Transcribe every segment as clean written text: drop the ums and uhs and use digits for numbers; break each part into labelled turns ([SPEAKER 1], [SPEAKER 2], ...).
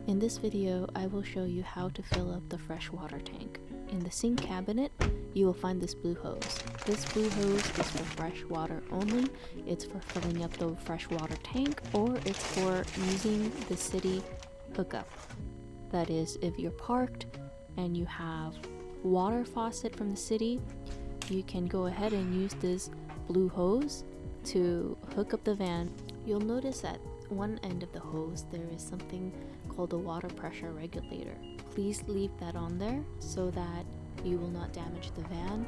[SPEAKER 1] In this video, I will show you how to fill up the freshwater tank. In the sink cabinet, you will find this blue hose. This blue hose is for fresh water only. It's for filling up the freshwater tank, or it's for using the city hookup. That is, if you're parked and you have water faucet from the city, you can go ahead and use this blue hose to hook up the van. You'll notice at one end of the hose there is something called a water pressure regulator. Please leave that on there so that you will not damage the van,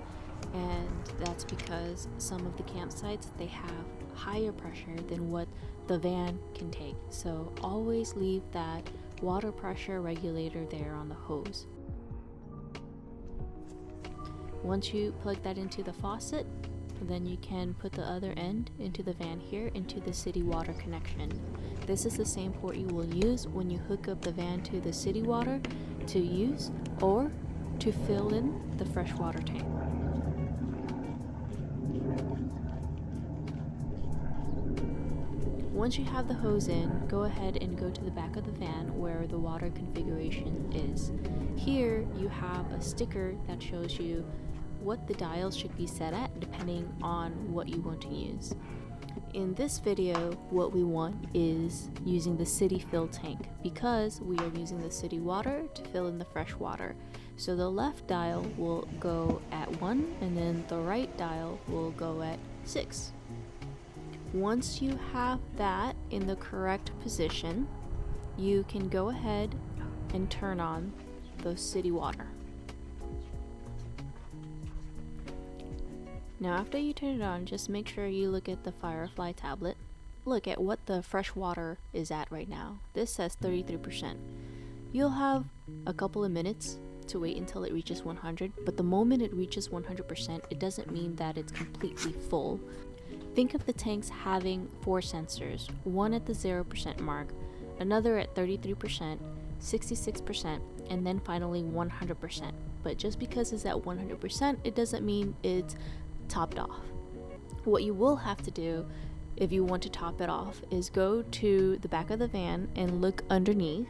[SPEAKER 1] and that's because some of the campsites, they have higher pressure than what the van can take. So always leave that water pressure regulator there on the hose. Once you plug that into the faucet, then you can put the other end into the van here, into the city water connection. This is the same port you will use when you hook up the van to the city water to use or to fill in the freshwater tank. Once you have the hose in, go ahead and go to the back of the van where the water configuration is. Here you have a sticker that shows you what the dials should be set at depending on what you want to use. In this video, what we want is using the city fill tank because we are using the city water to fill in the fresh water. So the left dial will go at 1 and then the right dial will go at 6. Once you have that in the correct position, you can go ahead and turn on the city water. Now after you turn it on, just make sure you look at the Firefly tablet. Look at what the fresh water is at right now. This says 33%. You'll have a couple of minutes to wait until it reaches 100, but the moment it reaches 100%, it doesn't mean that it's completely full. Think of the tanks having 4 sensors, one at the 0% mark, another at 33%, 66%, and then finally 100%. But just because it's at 100%, it doesn't mean it's topped off. What you will have to do if you want to top it off is go to the back of the van and look underneath.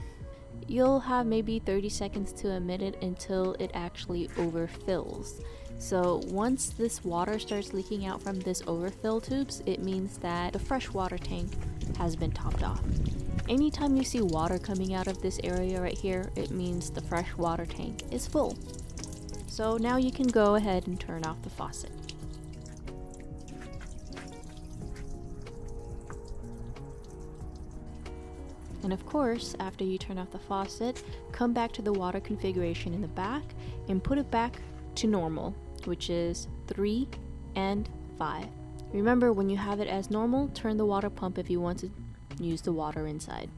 [SPEAKER 1] You'll have maybe 30 seconds to a minute until it actually overfills. So once this water starts leaking out from this overfill tubes, it means that the freshwater tank has been topped off. Anytime you see water coming out of this area right here, it means the freshwater tank is full. So now you can go ahead and turn off the faucet. And of course, after you turn off the faucet, come back to the water configuration in the back and put it back to normal, which is 3 and 5. Remember, when you have it as normal, turn the water pump if you want to use the water inside.